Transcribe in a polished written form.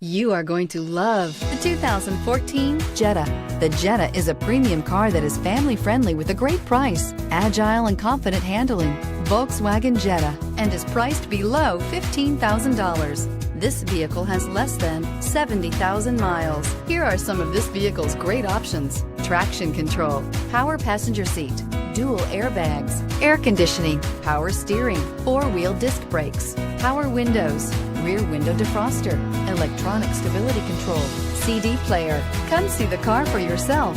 You are going to love the 2014 Jetta. The Jetta is a premium car that is family-friendly with a great price, agile and confident handling. Volkswagen Jetta, and is priced below $15,000. This vehicle has less than 70,000 miles. Here are some of this vehicle's great options: traction control, power passenger seat, dual airbags, air conditioning, power steering, four-wheel disc brakes, power windows, rear window defroster, electronic stability control, CD player. Come see the car for yourself.